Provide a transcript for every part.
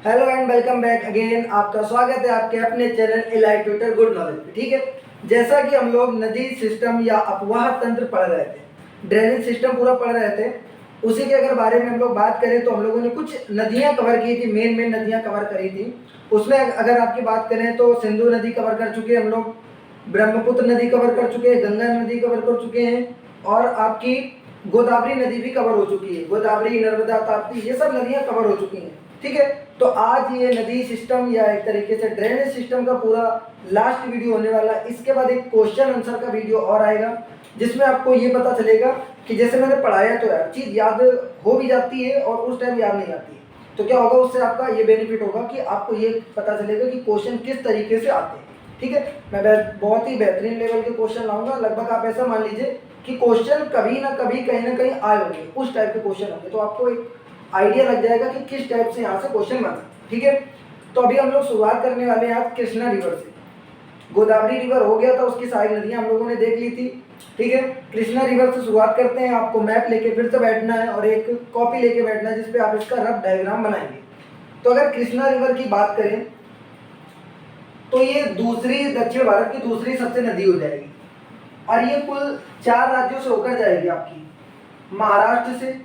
Hello and welcome back again. आपका स्वागत है आपके अपने channel elite Twitter good knowledge पे। ठीक है, जैसा कि हम लोग नदी सिस्टम या अपवाह तंत्र पढ़ रहे थे, ड्रेनेज सिस्टम पूरा पढ़ रहे थे, उसी के अगर बारे में हम लोग बात करें तो हम लोगों ने कुछ नदियां कवर की थी, मेन नदियां कवर करी थी। उसमें अगर आपकी बात करें तो सिंधु नदी कवर कर चुके हैं हम लोग, ब्रह्मपुत्र नदी कवर कर चुके हैं, गंगा नदी कवर कर चुके हैं, और आपकी गोदावरी नदी भी कवर हो चुकी है। गोदावरी, नर्मदा, ताप्ती, ये सब नदियां कवर हो चुकी हैं। ठीक है, तो आज ये नदी सिस्टम या एक तरीके से ड्रेनेज सिस्टम का पूरा लास्ट वीडियो होने वाला है। इसके बाद एक क्वेश्चन आंसर का वीडियो और आएगा जिसमें आपको ये पता चलेगा कि जैसे मैंने पढ़ाया तो यार चीज़ याद हो भी जाती है और उस टाइम याद नहीं आती है, तो क्या होगा उससे आपका ये बेनिफिट होगा कि आपको ये पता चलेगा कि क्वेश्चन किस तरीके से आते हैं। ठीक है, मैं बहुत ही बेहतरीन लेवल के क्वेश्चन लाऊंगा। लगभग आप ऐसा मान लीजिए कि क्वेश्चन कभी ना कभी कहीं ना कहीं आए होंगे, उस टाइप के क्वेश्चन होंगे, तो आपको एक आइडिया लग जाएगा कि किस टाइप से यहाँ से क्वेश्चन बन सकते हैं। ठीक है, तो अभी हम लोग शुरुआत करने वाले हैं आज कृष्णा रिवर से। गोदावरी रिवर हो गया था, उसकी सारी नदियाँ हम लोगों ने देख ली थी। ठीक है, कृष्णा रिवर से शुरुआत करते हैं। आपको मैप लेके फिर से बैठना है और एक कॉपी लेके बैठना है जिसपे आप इसका रफ डायग्राम बनाएंगे। तो अगर कृष्णा रिवर की बात करें तो ये दूसरी, दक्षिण भारत की दूसरी सबसे नदी हो जाएगी और ये कुल 4 राज्यों से होकर जाएगी आपकी, महाराष्ट्र से,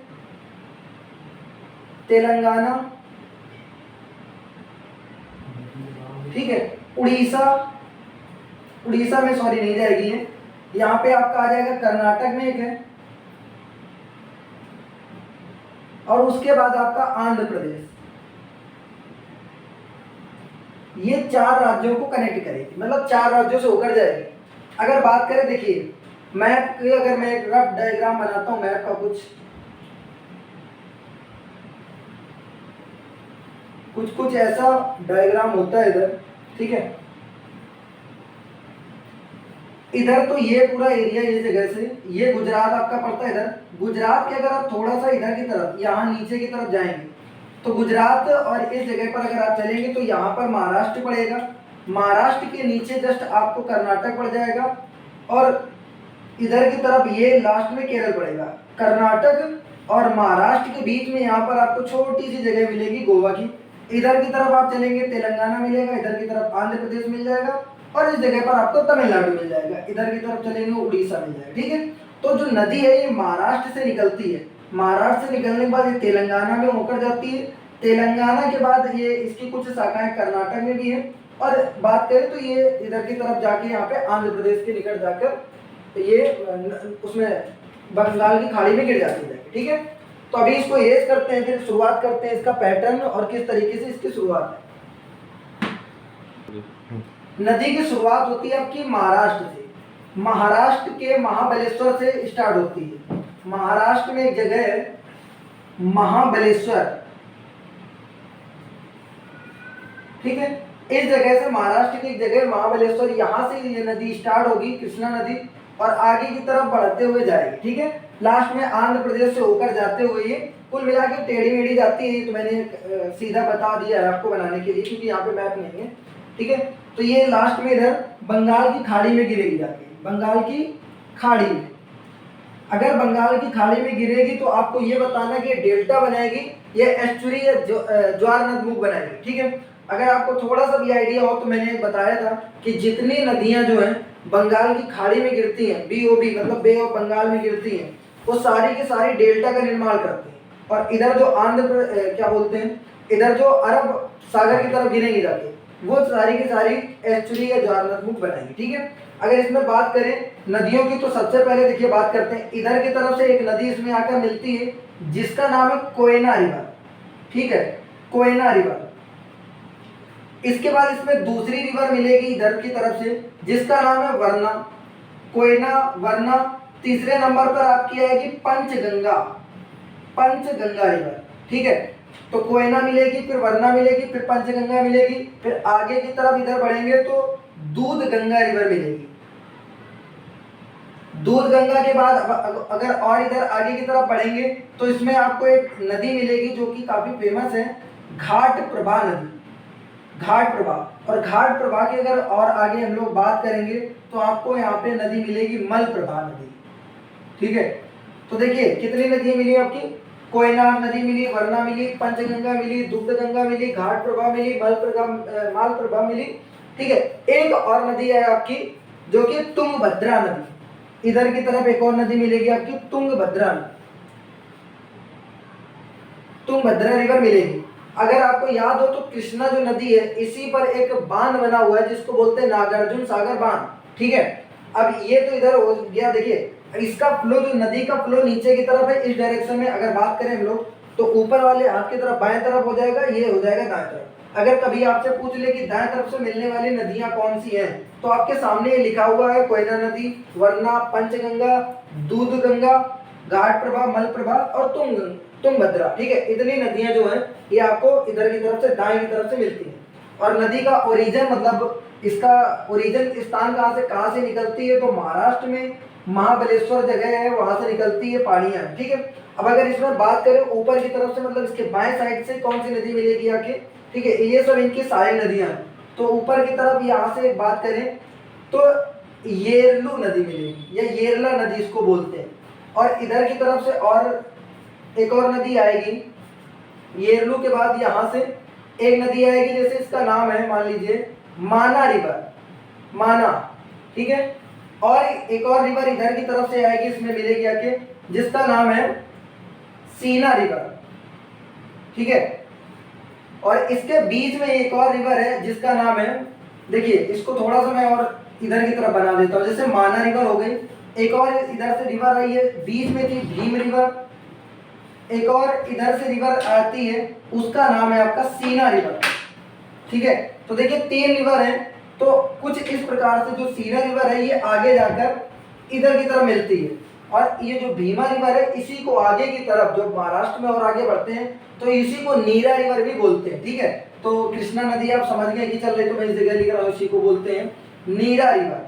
तेलंगाना, ठीक है, उड़ीसा, उड़ीसा में सॉरी नहीं जाएगी है, यहाँ पे आपका आ जाएगा कर्नाटक में एक है, और उसके बाद आपका आंध्र प्रदेश। ये 4 राज्यों को कनेक्ट करेगी, मतलब 4 राज्यों से होकर जाएगी। अगर बात करें, देखिए मैप की, अगर मैं एक रफ डायग्राम बनाता हूँ मैप का, कुछ ऐसा डायग्राम होता है इधर। ठीक है, इधर तो ये पूरा एरिया, ये जगह से ये गुजरात आपका पड़ता है इधर। गुजरात के अगर आप थोड़ा सा इधर की तरफ, यहाँ नीचे की तरफ जाएंगे तो गुजरात, और इस जगह पर अगर आप चलेंगे तो यहाँ पर महाराष्ट्र पड़ेगा। महाराष्ट्र के नीचे जस्ट आपको कर्नाटक पड़ जाएगा, और इधर की तरफ ये लास्ट में केरल पड़ेगा। कर्नाटक और महाराष्ट्र के बीच में यहाँ पर आपको छोटी सी जगह मिलेगी गोवा की। इधर की तरफ आप चलेंगे तेलंगाना मिलेगा, इधर की तरफ आंध्र प्रदेश मिल जाएगा, और इस जगह पर आपको तमिलनाडु मिल जाएगा। इधर की तरफ चलेंगे उड़ीसा मिल जाएगा। ठीक है, तो जो नदी है ये महाराष्ट्र से निकलती है, महाराष्ट्र से निकलने के बाद ये तेलंगाना में होकर जाती है। तेलंगाना के बाद ये इसकी कुछ शाखाएं कर्नाटक में भी है, और बात करें तो ये इधर की तरफ जाके यहाँ पे आंध्र प्रदेश के निकट जाकर ये उसमें बंगाल की खाड़ी में गिर जाती है। ठीक है, तो अभी इसको एज करते हैं, फिर शुरुआत करते हैं इसका पैटर्न और किस तरीके से इसकी शुरुआत है। नदी की शुरुआत होती है आपकी महाराष्ट्र से। महाराष्ट्र के महाबलेश्वर से स्टार्ट होती है। महाराष्ट्र में एक जगह है महाबलेश्वर, ठीक है, इस जगह से, महाराष्ट्र की एक जगह महाबलेश्वर, यहाँ से ये नदी स्टार्ट होगी, कृष्णा नदी, और आगे की तरफ बढ़ते हुए जाएगी। ठीक है, लास्ट में आंध्र प्रदेश से होकर जाते हुए ये कुल मिला के टेढ़ी मेढ़ी जाती है। तो मैंने सीधा बता दिया है आपको बनाने के लिए, क्योंकि यहाँ पे मैप नहीं है। ठीक है, तो ये लास्ट में इधर बंगाल की खाड़ी में गिरेगी जाके, बंगाल की खाड़ी में। अगर बंगाल की खाड़ी में गिरेगी तो आपको ये बताना कि डेल्टा बनाएगी, ये एस्चुरी या ज्वार नदमुख बनाएगी। ठीक है, अगर आपको थोड़ा सा भी आइडिया हो तो मैंने बताया था कि जितनी नदियां जो हैं बंगाल की खाड़ी में गिरती हैं, BOB मतलब बे ऑफ बंगाल में गिरती हैं, वो सारी की सारी डेल्टा का निर्माण करती हैं। और इधर जो क्या बोलते हैं, इधर जो अरब सागर की तरफ गिरेंगी जाके, वो सारी की सारी एस्चुरी या ज्वार नदमुख बनाएगी। ठीक है, अगर इसमें बात करें नदियों की तो सबसे पहले देखिए बात करते हैं, इधर की तरफ से एक नदी इसमें आकर मिलती है जिसका नाम है कोयना रिवर। ठीक है, कोयना रिवर। इसके बाद इसमें दूसरी रिवर मिलेगी इधर की तरफ से जिसका नाम है वरना, कोयना, वरना। तीसरे नंबर पर आपकी आएगी पंचगंगा, पंचगंगा रिवर। ठीक है, तो कोयना मिलेगी, फिर वरना मिलेगी, फिर पंचगंगा मिलेगी, फिर आगे की तरफ इधर बढ़ेंगे तो दूध गंगा रिवर मिलेगी। दूध गंगा के बाद अगर और इधर आगे की तरफ बढ़ेंगे तो इसमें आपको एक नदी मिलेगी जो कि काफी फेमस है, घाट प्रभा नदी, घाट प्रभा। और घाट प्रभा की अगर और आगे हम लोग बात करेंगे तो आपको यहाँ पे नदी मिलेगी मलप्रभा नदी। ठीक है, तो देखिए कितनी नदियां मिली आपकी, कोयना नदी मिली, वरना मिली, पंचगंगा मिली, दुग्धगंगा मिली, घाट प्रभा मिली, माल प्रभा मिली। ठीक है, एक और नदी है आपकी जो कि तुंगभद्रा नदी। इधर की तरफ एक और नदी मिलेगी आपकी तुंगभद्रा नदी, तुंगभद्रा रिवर मिलेगी। अगर आपको याद हो तो कृष्णा जो नदी है इसी पर एक बांध बना हुआ है जिसको बोलते हैं नागार्जुन सागर बांध। ठीक है, अब ये तो इधर हो गया। देखिए इसका फ्लो, जो नदी का फ्लो नीचे की तरफ है इस डायरेक्शन में, अगर बात करें हम लोग तो ऊपर वाले हाथ की तरफ बाएं तरफ हो जाएगा, ये हो जाएगा दाएं तरफ। अगर कभी आपसे पूछ ले कि दाएं तरफ से मिलने वाली नदियां कौन सी हैं, तो आपके सामने ये लिखा हुआ है कोयना नदी, वरना, पंचगंगा, दूधगंगा, घाट प्रभा, मलप्रभा और तुंगभद्रा। ठीक है, इतनी नदियां जो हैं ये आपको इधर की तरफ से, दाएं की तरफ से मिलती हैं। और नदी का ओरिजिन, मतलब इसका ओरिजिन स्थान कहाँ से निकलती है, तो महाराष्ट्र में महाबलेश्वर जगह है, वहां से निकलती है पहाड़ियां। ठीक है, अब अगर इसमें बात करें ऊपर की तरफ से, मतलब इसके बाएं साइड से कौन सी नदी मिलेगी आके, ठीक है, ये सब इनकी सहायक नदियां हैं। तो ऊपर की तरफ यहाँ से बात करें तो येरलू नदी मिलेगी, या येरला नदी इसको बोलते हैं। और इधर की तरफ से और एक और नदी आएगी, येरलू के बाद यहाँ से एक नदी आएगी, जैसे इसका नाम है मान लीजिए माना रिवर, माना। ठीक है, और एक और रिवर इधर की तरफ से आएगी, इसमें मिलेगी आके, जिसका नाम है सीना रिवर। ठीक है, और इसके बीच में एक और रिवर है जिसका नाम है, देखिए इसको थोड़ा सा मैं और इधर की तरफ बना देता हूँ। जैसे माना रिवर हो गई, एक और इधर से रिवर आई है, बीच में थी भीम रिवर, एक और इधर से रिवर आती है, उसका नाम है आपका सीना रिवर। ठीक है, तो देखिए 3 रिवर हैं। तो कुछ इस प्रकार से जो सीना रिवर है ये आगे जाकर इधर की तरफ मिलती है, और ये जो भीमा रिवर है इसी को आगे की तरफ, जो महाराष्ट्र में और आगे बढ़ते हैं तो इसी को नीरा रिवर भी बोलते हैं। ठीक है, तो कृष्णा नदी आप समझ गए कि चल रही, तो मैं इस जगह लिख रहा हूँ, इसी को बोलते हैं नीरा रिवर,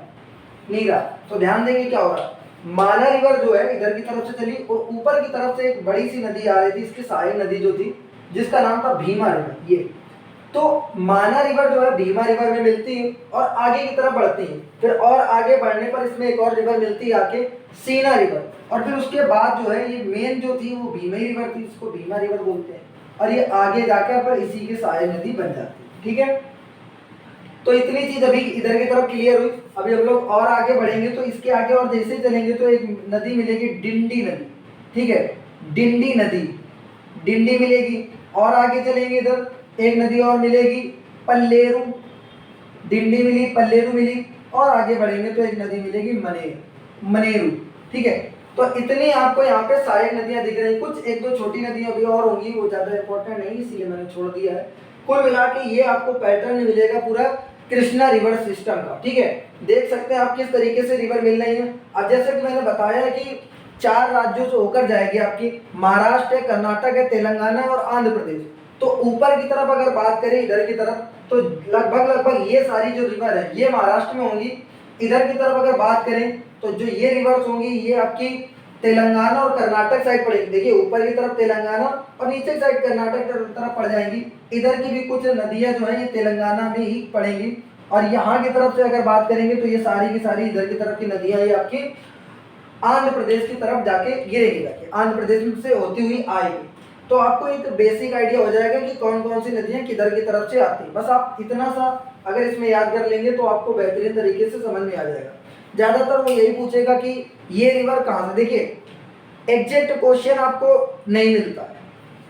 नीरा। तो ध्यान देंगे क्या हो रहा है, माना रिवर जो है इधर की तरफ से चली और ऊपर की तरफ से एक बड़ी सी नदी आ रही थी, इसकी सहायक नदी जो थी जिसका नाम था भीमा रिवर। ये तो माना रिवर जो है भीमा रिवर में मिलती है और आगे की तरफ बढ़ती है, फिर और आगे बढ़ने पर इसमें एक और रिवर मिलती है आके, सीना रिवर। और फिर उसके बाद जो है ये मेन जो थी वो भीमा रिवर थी, इसको भीमा रिवर बोलते हैं, और ये आगे जाकर पर इसी की सहायक नदी बन जाती है। ठीक है, तो इतनी चीज अभी इधर की तरफ क्लियर हुई। अभी हम लोग और आगे बढ़ेंगे तो इसके आगे और जैसे चलेंगे तो एक नदी मिलेगी डिंडी नदी। ठीक है, डिंडी नदी, डिंडी मिलेगी। और आगे चलेंगे इधर एक नदी और मिलेगी पल्लेरू, डिंडी मिली, पल्लेरू मिली। और आगे बढ़ेंगे तो एक नदी मिलेगी मनेरू। ठीक है, तो इतनी आपको यहाँ पे सहायक नदियां दिख रही, कुछ एक दो छोटी नदियां भी और होंगी, वो ज्यादा इंपॉर्टेंट नहीं इसलिए मैंने छोड़ दिया है। कुल मिला के ये आपको पैटर्न मिलेगा पूरा कृष्णा रिवर सिस्टम का। ठीक है, देख सकते हैं आप किस तरीके से रिवर मिल रही है। अब जैसे कि मैंने बताया कि 4 राज्यों से होकर जाएगी आपकी, महाराष्ट्र है, कर्नाटक है, तेलंगाना और आंध्र प्रदेश। तो ऊपर की तरफ अगर बात करें इधर की तरफ तो लगभग ये सारी जो रिवर है ये महाराष्ट्र में होंगी। इधर की तरफ अगर बात करें तो जो ये रिवर्स होंगी ये आपकी तेलंगाना और कर्नाटक साइड पड़ेगी। देखिए ऊपर की तरफ तेलंगाना और नीचे की साइड कर्नाटक तरफ पड़ जाएंगी। इधर की भी कुछ नदियां जो है ये तेलंगाना में ही पड़ेंगी। और यहाँ की तरफ से अगर बात करेंगे तो ये सारी की सारी इधर की तरफ की नदियां ये आपकी आंध्र प्रदेश की तरफ जाके गिरेगी, जाके आंध्र प्रदेश से होती हुई आएगी। तो आपको एक बेसिक आइडिया हो जाएगा कि कौन कौन सी नदियां किधर की तरफ से आती है। बस आप इतना सा अगर इसमें याद कर लेंगे तो आपको बेहतरीन तरीके से समझ में आ जाएगा। ज्यादातर वो यही पूछेगा कि ये रिवर कहाँ से। देखिए एग्जैक्ट क्वेश्चन आपको नहीं मिलता है,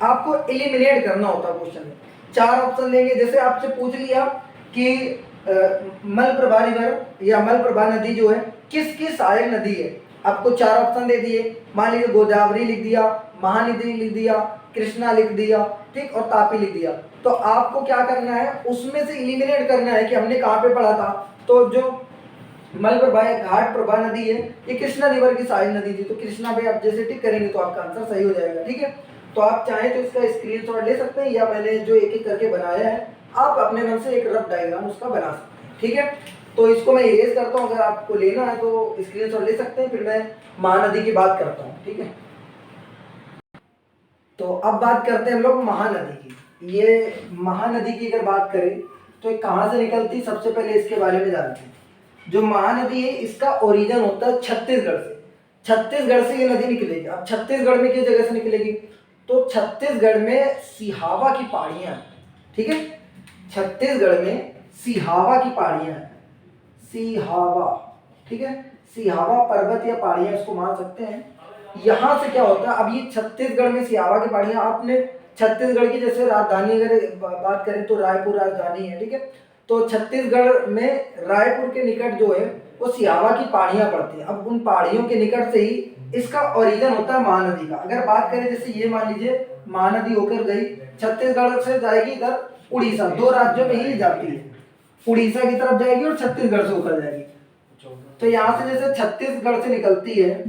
आपको एलिमिनेट करना होता है क्वेश्चन में। 4 ऑप्शन देंगे, जैसे आपसे पूछ लिया कि मलप्रभा रिवर या मलप्रभा नदी जो है किसकी सहायक नदी है, आपको 4 ऑप्शन दे दिए। मान लीजिए गोदावरी लिख दिया, महानदी लिख दिया, कृष्णा लिख दिया, ठीक, और तापी लिख दिया। तो आपको क्या करना है, उसमें से एलिमिनेट करना है कि हमने कहाँ पे पढ़ा था। तो जो मलप्रभा घाट प्रभा नदी है ये कृष्णा रिवर की सहायक नदी थी, तो कृष्णा पे आप जैसे टिक करेंगे तो आपका आंसर सही हो जाएगा। ठीक है, तो आप चाहें तो इसका स्क्रीनशॉट ले सकते हैं, या मैंने जो एक एक करके बनाया है आप अपने मन से एक रफ डायग्राम उसका बना सकते हैं। ठीक है, तो इसको मैं इरेज करता हूँ, अगर आपको लेना है तो स्क्रीनशॉट ले सकते हैं, फिर मैं महानदी की बात करता हूँ। ठीक है, तो अब बात करते हैं हम लोग महानदी की। ये महानदी की अगर बात करें तो कहाँ से निकलती, सबसे पहले इसके बारे में जानते हैं। जो महानदी है इसका ओरिजिन होता है छत्तीसगढ़ से। छत्तीसगढ़ से ये नदी निकलेगी। अब छत्तीसगढ़ में किस जगह से निकलेगी, तो छत्तीसगढ़ में सिहावा की पहाड़ियाँ हैं, ठीक है, छत्तीसगढ़ में सिहावा की पहाड़ियाँ हैं, सिहावा, ठीक है, सिहावा पर्वत या पहाड़ियाँ इसको मान सकते हैं। यहाँ से क्या होता है, अब ये छत्तीसगढ़ में सिहावा की पहाड़ियाँ, आपने छत्तीसगढ़ की जैसे राजधानी अगर बात करें तो रायपुर राजधानी है, ठीक है, तो छत्तीसगढ़ में रायपुर के निकट जो है वो सिहावा की पहाड़ियाँ पड़ती हैं। अब उन पहाड़ियों के निकट से ही इसका ओरिजिन होता है महानदी का। अगर बात करें जैसे ये मान लीजिए महानदी होकर गई छत्तीसगढ़ से जाएगी इधर उड़ीसा, दो राज्यों में ही जाती है, उड़ीसा की तरफ जाएगी और छत्तीसगढ़ से होकर जाएगी। तो यहाँ से जैसे छत्तीसगढ़ से निकलती है,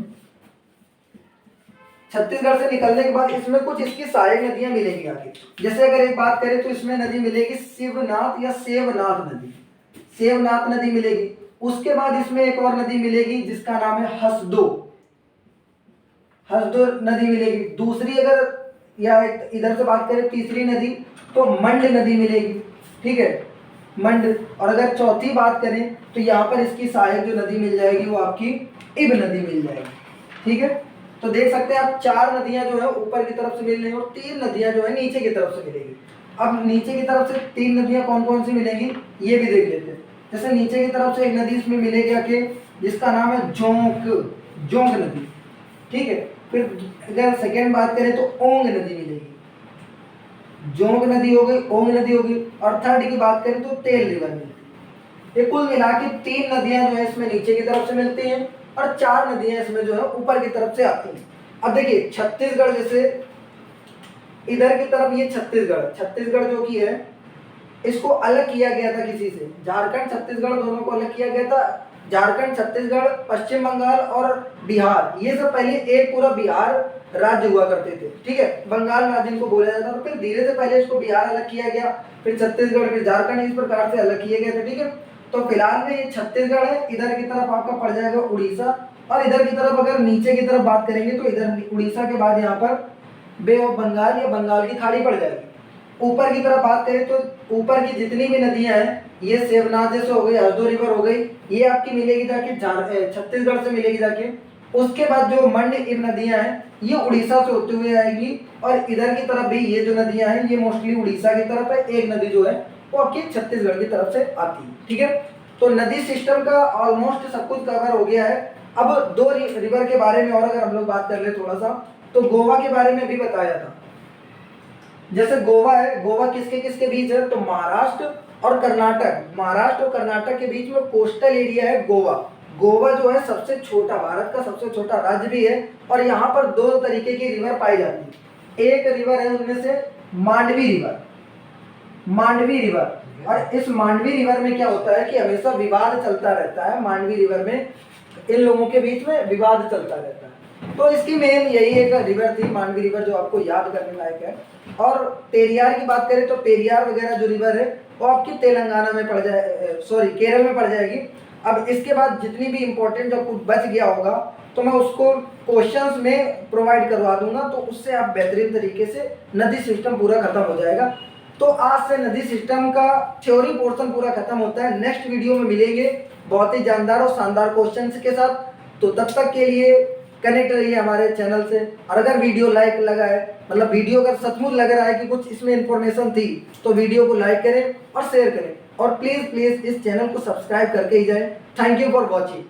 छत्तीसगढ़ से निकलने के बाद इसमें कुछ इसकी सहायक नदियां मिलेंगी आगे। जैसे अगर एक बात करें तो इसमें नदी मिलेगी शिवनाथ या सेवनाथ नदी, सेवनाथ नदी मिलेगी। उसके बाद इसमें एक और नदी मिलेगी जिसका नाम है हसदो, हसदो नदी मिलेगी। दूसरी अगर या इधर से बात करें तीसरी नदी तो मंड नदी मिलेगी, ठीक है, मंड। और अगर चौथी बात करें तो यहाँ पर इसकी सहायक जो नदी मिल जाएगी वो आपकी इब नदी मिल जाएगी, ठीक है। तो देख सकते हैं आप 4 नदियां जो है ऊपर की तरफ से मिल रही है और 3 नदियां जो है नीचे की तरफ से मिलेगी। अब नीचे की तरफ से 3 नदियां कौन कौन सी मिलेंगी ये भी देख लेते हैं। जैसे नीचे की तरफ से एक नदी इसमें मिलेगी आके जिसका नाम है जोंक, जोंक नदी, ठीक है। फिर अगर सेकेंड बात करें तो ओंग नदी मिलेगी, जोंक नदी हो गई, ओंग नदी हो गई। और थर्ड की बात करें तो तेल रिवर मिलती है। ये कुल मिला के 3 नदियां जो है इसमें नीचे की तरफ से मिलती हैं और 4 नदियां इसमें जो है ऊपर की तरफ से आती हैं। अब देखिए छत्तीसगढ़ जैसे इधर की तरफ ये छत्तीसगढ़, छत्तीसगढ़ जो की है इसको अलग किया गया था किसी से, झारखंड छत्तीसगढ़ दोनों को अलग किया गया था। झारखंड, छत्तीसगढ़, पश्चिम बंगाल और बिहार, ये सब पहले एक पूरा बिहार राज्य हुआ करते थे, ठीक है, बंगाल राज्य इनको बोला जाता था। फिर धीरे से पहले इसको बिहार अलग किया गया, फिर छत्तीसगढ़, फिर झारखंड, इस प्रकार से अलग किए गए थे, ठीक है। तो फिलहाल में ये छत्तीसगढ़ है, इधर की तरफ आपका पड़ जाएगा उड़ीसा, और इधर की तरफ अगर नीचे की तरफ बात करेंगे तो इधर उड़ीसा के बाद यहाँ पर बे ऑफ बंगाल या बंगाल की खाड़ी पड़ जाएगी। ऊपर की तरफ बात करें तो ऊपर की जितनी भी नदियां हैं, ये सेवनाथ जैसे हो गई, हसदो रिवर हो गई, ये आपकी मिलेगी जाके छत्तीसगढ़ से मिलेगी जाके। उसके बाद जो मंड इब नदियां हैं ये उड़ीसा से होते हुए आएगी, और इधर की तरफ भी ये जो नदियां हैं ये मोस्टली उड़ीसा की तरफ है, एक नदी जो है वो आपकी छत्तीसगढ़ की तरफ से आती है, ठीक है। तो नदी सिस्टम का ऑलमोस्ट सब कुछ कवर हो गया है। अब 2 रिवर के बारे में और अगर हम लोग बात कर ले थोड़ा सा, तो गोवा के बारे में भी बताया था। जैसे गोवा है, गोवा किसके किसके बीच है, तो महाराष्ट्र और कर्नाटक, महाराष्ट्र और कर्नाटक के बीच में कोस्टल एरिया है गोवा। गोवा जो है सबसे छोटा, भारत का सबसे छोटा राज्य भी है, और यहाँ पर 2 तरीके की रिवर पाई जाती है। एक रिवर है उनमें से मांडवी रिवर, मांडवी रिवर। और इस मांडवी रिवर में क्या होता है कि हमेशा विवाद चलता रहता है, मांडवी रिवर में इन लोगों के बीच में विवाद चलता रहता है। तो इसकी मेन यही एक रिवर थी मांडवी रिवर, जो आपको याद करने लायक है। और पेरियार की बात करें तो पेरियार वगैरह जो रिवर है वो आपकी तेलंगाना में पड़ जाए, सॉरी केरल में पड़ जाएगी। अब इसके बाद जितनी भी इंपॉर्टेंट जो कुछ बच गया होगा तो मैं उसको क्वेश्चंस में प्रोवाइड करवा दूंगा, तो उससे आप बेहतरीन तरीके से नदी सिस्टम पूरा खत्म हो जाएगा। तो आज से नदी सिस्टम का थ्योरी पोर्शन पूरा खत्म होता है। नेक्स्ट वीडियो में मिलेंगे बहुत ही जानदार और शानदार क्वेश्चंस के साथ। तो तब तक के लिए कनेक्ट रहिए हमारे चैनल से। और अगर वीडियो लाइक लगा है, मतलब वीडियो अगर सचमुच लग रहा है कि कुछ इसमें इंफॉर्मेशन थी, तो वीडियो को लाइक करें और शेयर करें, और प्लीज़ इस चैनल को सब्सक्राइब करके ही जाएं। Thank you for watching.